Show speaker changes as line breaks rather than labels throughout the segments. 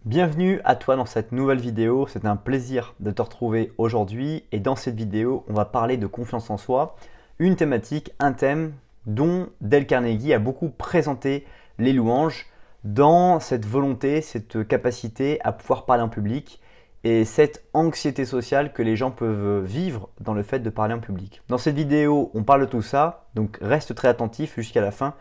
Bienvenue à toi dans cette nouvelle vidéo, c'est un plaisir de te retrouver aujourd'hui et dans cette vidéo on va parler de confiance en soi, une thématique, un thème dont Dale Carnegie a beaucoup présenté les louanges dans cette volonté, cette capacité à pouvoir parler en public et cette anxiété sociale que les gens peuvent vivre dans le fait de parler en public. Dans cette vidéo on parle de tout ça, donc reste très attentif jusqu'à la fin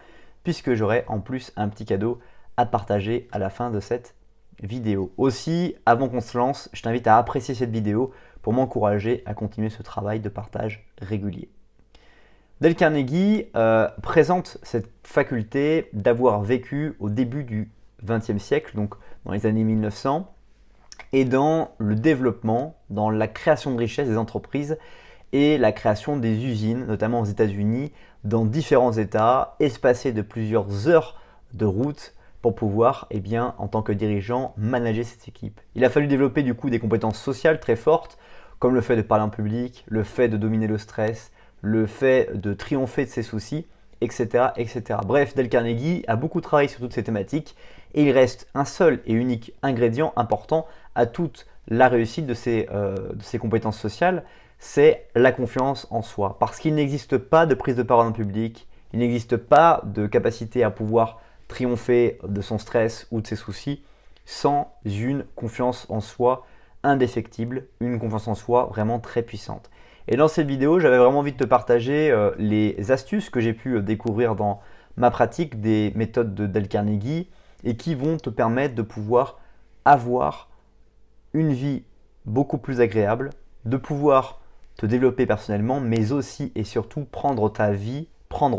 puisque j'aurai en plus un petit cadeau à partager à la fin de cette vidéo. Aussi, avant qu'on se lance, je t'invite à apprécier cette vidéo pour m'encourager à continuer ce travail de partage régulier. Dale Carnegie présente cette faculté d'avoir vécu au début du XXe siècle, donc dans les années 1900, et dans le développement, dans la création de richesses des entreprises et la création des usines, notamment aux États-Unis, dans différents États, espacés de plusieurs heures de route pour pouvoir, en tant que dirigeant, manager cette équipe. Il a fallu développer du coup des compétences sociales très fortes, comme le fait de parler en public, le fait de dominer le stress, le fait de triompher de ses soucis, etc., etc. Bref, Dale Carnegie a beaucoup travaillé sur toutes ces thématiques et il reste un seul et unique ingrédient important à toute la réussite de ces compétences sociales, c'est la confiance en soi. Parce qu'il n'existe pas de prise de parole en public, il n'existe pas de capacité à pouvoir triompher de son stress ou de ses soucis sans une confiance en soi indéfectible, une confiance en soi vraiment très puissante. Et dans cette vidéo, j'avais vraiment envie de te partager les astuces que j'ai pu découvrir dans ma pratique des méthodes de Dale Carnegie et qui vont te permettre de pouvoir avoir une vie beaucoup plus agréable, de pouvoir te développer personnellement, mais aussi et surtout prendre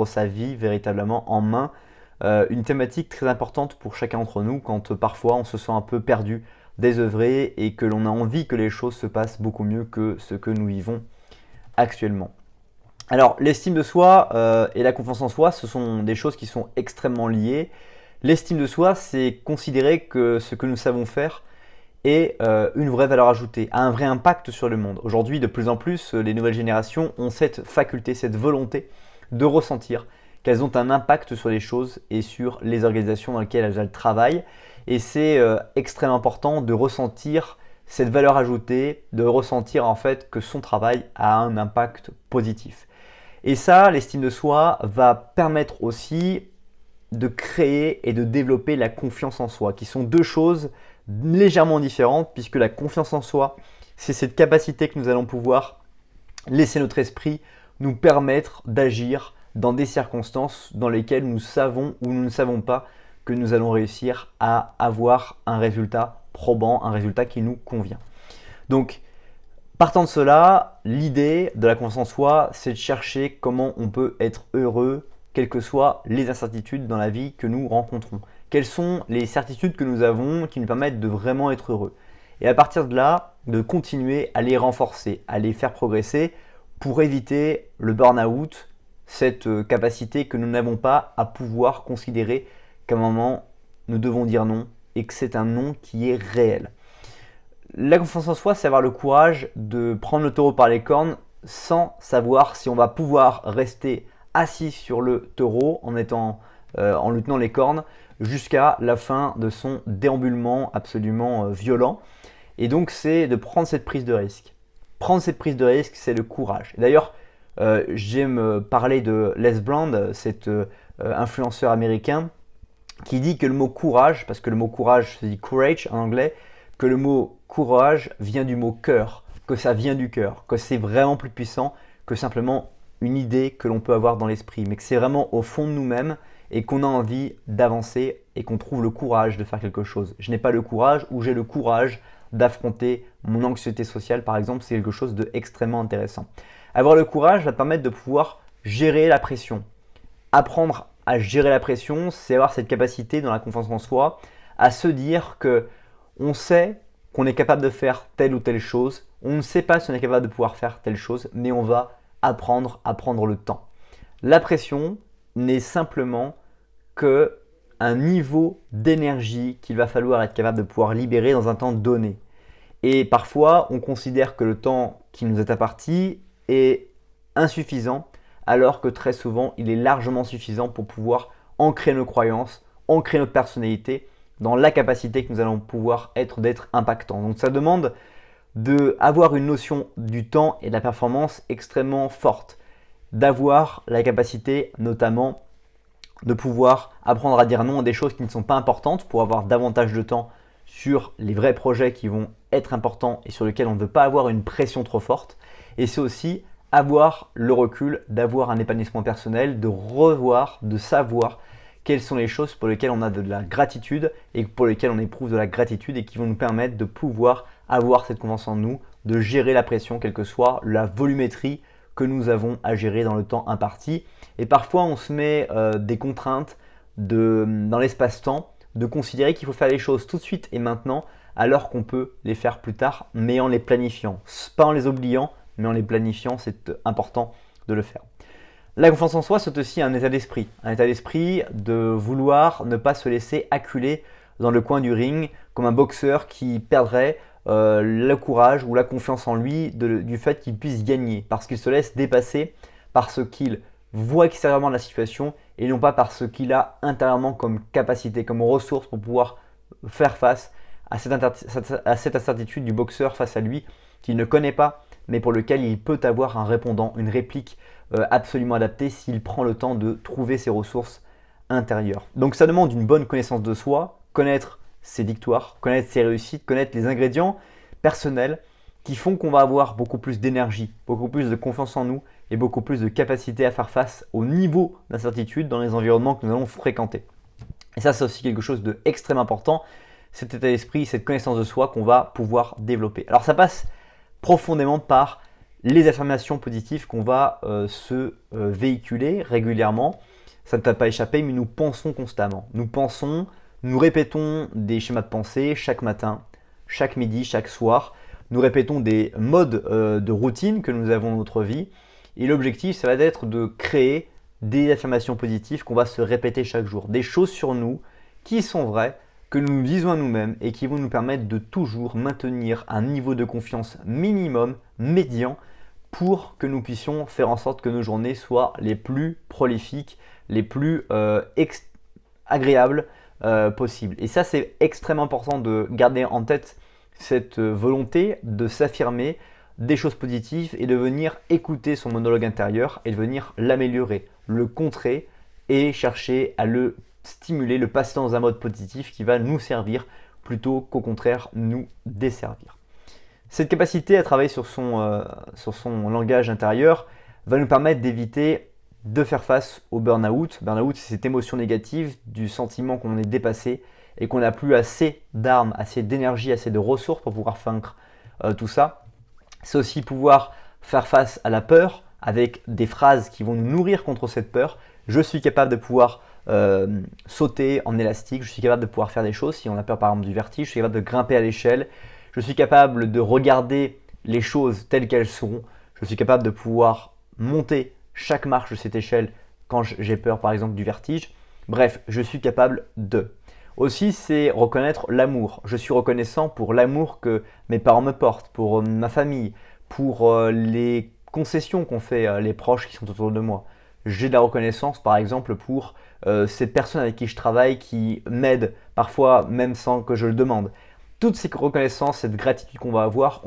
sa vie véritablement en main. Une thématique très importante pour chacun d'entre nous quand parfois on se sent un peu perdu, désœuvré et que l'on a envie que les choses se passent beaucoup mieux que ce que nous vivons actuellement. Alors l'estime de soi et la confiance en soi, ce sont des choses qui sont extrêmement liées. L'estime de soi, c'est considérer que ce que nous savons faire est une vraie valeur ajoutée, a un vrai impact sur le monde. Aujourd'hui, de plus en plus, les nouvelles générations ont cette faculté, cette volonté de ressentir qu'elles ont un impact sur les choses et sur les organisations dans lesquelles elles travaillent. Et c'est extrêmement important de ressentir cette valeur ajoutée, de ressentir en fait que son travail a un impact positif. Et ça, l'estime de soi va permettre aussi de créer et de développer la confiance en soi, qui sont deux choses légèrement différentes, puisque la confiance en soi, c'est cette capacité que nous allons pouvoir laisser notre esprit nous permettre d'agir dans des circonstances dans lesquelles nous savons ou nous ne savons pas que nous allons réussir à avoir un résultat probant, un résultat qui nous convient. Donc, partant de cela, l'idée de la confiance en soi, c'est de chercher comment on peut être heureux, quelles que soient les incertitudes dans la vie que nous rencontrons. Quelles sont les certitudes que nous avons qui nous permettent de vraiment être heureux. Et à partir de là, de continuer à les renforcer, à les faire progresser pour éviter le burn-out, cette capacité que nous n'avons pas à pouvoir considérer qu'à un moment, nous devons dire non et que c'est un non qui est réel. La confiance en soi, c'est avoir le courage de prendre le taureau par les cornes sans savoir si on va pouvoir rester assis sur le taureau en lui tenant les cornes jusqu'à la fin de son déambulement absolument violent. Et donc, c'est de prendre cette prise de risque. Prendre cette prise de risque, c'est le courage. D'ailleurs, j'aime parler de Les Brown, cet influenceur américain, qui dit que le mot courage, parce que le mot courage se dit courage en anglais, que le mot courage vient du mot cœur, que ça vient du cœur, que c'est vraiment plus puissant que simplement une idée que l'on peut avoir dans l'esprit, mais que c'est vraiment au fond de nous-mêmes et qu'on a envie d'avancer et qu'on trouve le courage de faire quelque chose. Je n'ai pas le courage ou j'ai le courage d'affronter mon anxiété sociale, par exemple, c'est quelque chose d'extrêmement intéressant. Avoir le courage va permettre de pouvoir gérer la pression. Apprendre à gérer la pression, c'est avoir cette capacité dans la confiance en soi à se dire que on sait qu'on est capable de faire telle ou telle chose, on ne sait pas si on est capable de pouvoir faire telle chose, mais on va apprendre à prendre le temps. La pression n'est simplement qu'un niveau d'énergie qu'il va falloir être capable de pouvoir libérer dans un temps donné. Et parfois, on considère que le temps qui nous est imparti est insuffisant, alors que très souvent, il est largement suffisant pour pouvoir ancrer nos croyances, ancrer notre personnalité, dans la capacité que nous allons pouvoir être d'être impactants. Donc ça demande d'avoir une notion du temps et de la performance extrêmement forte, d'avoir la capacité notamment de pouvoir apprendre à dire non à des choses qui ne sont pas importantes pour avoir davantage de temps sur les vrais projets qui vont être importants et sur lesquels on ne veut pas avoir une pression trop forte. Et c'est aussi avoir le recul, d'avoir un épanouissement personnel, de revoir, de savoir quelles sont les choses pour lesquelles on a de la gratitude et pour lesquelles on éprouve de la gratitude et qui vont nous permettre de pouvoir avoir cette confiance en nous, de gérer la pression, quelle que soit la volumétrie que nous avons à gérer dans le temps imparti. Et parfois, on se met des contraintes dans l'espace-temps, de considérer qu'il faut faire les choses tout de suite et maintenant, alors qu'on peut les faire plus tard, mais en les planifiant. Pas en les oubliant, mais en les planifiant, c'est important de le faire. La confiance en soi, c'est aussi un état d'esprit de vouloir ne pas se laisser acculer dans le coin du ring comme un boxeur qui perdrait le courage ou la confiance en lui du fait qu'il puisse gagner parce qu'il se laisse dépasser par ce qu'il voit extérieurement de la situation et non pas par ce qu'il a intérieurement comme capacité, comme ressource pour pouvoir faire face à cette incertitude du boxeur face à lui qu'il ne connaît pas mais pour lequel il peut avoir un répondant, une réplique absolument adaptée s'il prend le temps de trouver ses ressources intérieures. Donc ça demande une bonne connaissance de soi, connaître ses victoires, connaître ses réussites, connaître les ingrédients personnels qui font qu'on va avoir beaucoup plus d'énergie, beaucoup plus de confiance en nous et beaucoup plus de capacité à faire face au niveau d'incertitude dans les environnements que nous allons fréquenter. Et ça, c'est aussi quelque chose d'extrêmement important, cet état d'esprit, cette connaissance de soi qu'on va pouvoir développer. Alors ça passe profondément par les affirmations positives qu'on va se véhiculer régulièrement. Ça ne t'a pas échappé, mais nous pensons constamment. Nous répétons des schémas de pensée chaque matin, chaque midi, chaque soir. Nous répétons des modes de routine que nous avons dans notre vie. Et l'objectif, ça va être de créer des affirmations positives qu'on va se répéter chaque jour. Des choses sur nous qui sont vraies, que nous nous disons à nous-mêmes et qui vont nous permettre de toujours maintenir un niveau de confiance minimum, médian, pour que nous puissions faire en sorte que nos journées soient les plus prolifiques, les plus agréables possibles. Et ça, c'est extrêmement important de garder en tête cette volonté de s'affirmer des choses positives et de venir écouter son monologue intérieur et de venir l'améliorer, le contrer et chercher à le stimuler, le passer dans un mode positif qui va nous servir plutôt qu'au contraire nous desservir. Cette capacité à travailler sur son langage intérieur va nous permettre d'éviter de faire face au burn-out. Burn-out, c'est cette émotion négative du sentiment qu'on est dépassé et qu'on n'a plus assez d'armes, assez d'énergie, assez de ressources pour pouvoir vaincre tout ça. C'est aussi pouvoir faire face à la peur avec des phrases qui vont nous nourrir contre cette peur. Je suis capable de pouvoir sauter en élastique, je suis capable de pouvoir faire des choses. Si on a peur par exemple du vertige, je suis capable de grimper à l'échelle, je suis capable de regarder les choses telles qu'elles sont, je suis capable de pouvoir monter chaque marche de cette échelle quand j'ai peur par exemple du vertige. Bref, je suis capable de. Aussi, c'est reconnaître l'amour. Je suis reconnaissant pour l'amour que mes parents me portent, pour ma famille, pour les concessions qu'ont fait les proches qui sont autour de moi. J'ai de la reconnaissance par exemple pour ces personnes avec qui je travaille qui m'aident parfois même sans que je le demande. Toutes ces reconnaissances, cette gratitude qu'on va avoir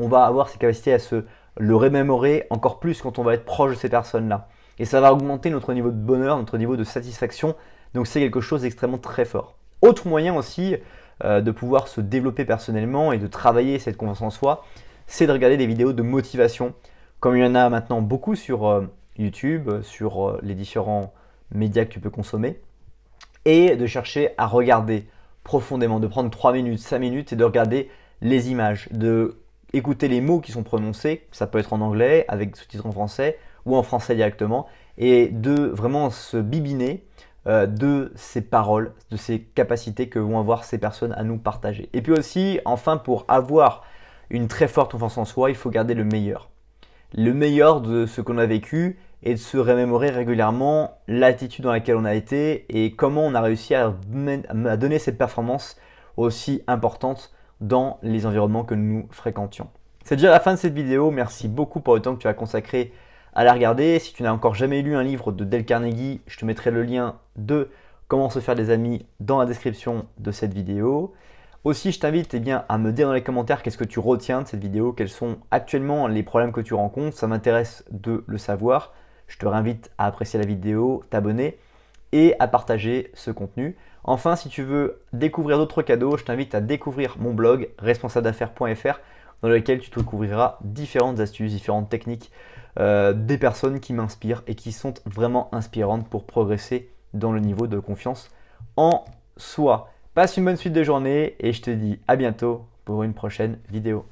cette capacité à se le remémorer encore plus quand on va être proche de ces personnes-là. Et ça va augmenter notre niveau de bonheur, notre niveau de satisfaction. Donc c'est quelque chose d'extrêmement très fort. Autre moyen aussi de pouvoir se développer personnellement et de travailler cette confiance en soi, c'est de regarder des vidéos de motivation, comme il y en a maintenant beaucoup sur YouTube, sur les différents médias que tu peux consommer, et de chercher à regarder profondément, de prendre 3 minutes, 5 minutes et de regarder les images, de écouter les mots qui sont prononcés, ça peut être en anglais avec sous-titres en français ou en français directement, et de vraiment se bibiner de ces paroles, de ces capacités que vont avoir ces personnes à nous partager. Et puis aussi, enfin, pour avoir une très forte confiance en soi, il faut garder le meilleur. Le meilleur de ce qu'on a vécu et de se remémorer régulièrement l'attitude dans laquelle on a été et comment on a réussi à donner cette performance aussi importante dans les environnements que nous fréquentions. C'est déjà la fin de cette vidéo. Merci beaucoup pour le temps que tu as consacré à la regarder. Si tu n'as encore jamais lu un livre de Dale Carnegie, je te mettrai le lien de comment se faire des amis dans la description de cette vidéo. Aussi, je t'invite à me dire dans les commentaires qu'est-ce que tu retiens de cette vidéo, quels sont actuellement les problèmes que tu rencontres, ça m'intéresse de le savoir. Je te réinvite à apprécier la vidéo, t'abonner et à partager ce contenu. Enfin, si tu veux découvrir d'autres cadeaux, je t'invite à découvrir mon blog responsabledaffaires.fr dans lequel tu découvriras différentes astuces, différentes techniques des personnes qui m'inspirent et qui sont vraiment inspirantes pour progresser dans le niveau de confiance en soi. Passe une bonne suite de journée et je te dis à bientôt pour une prochaine vidéo.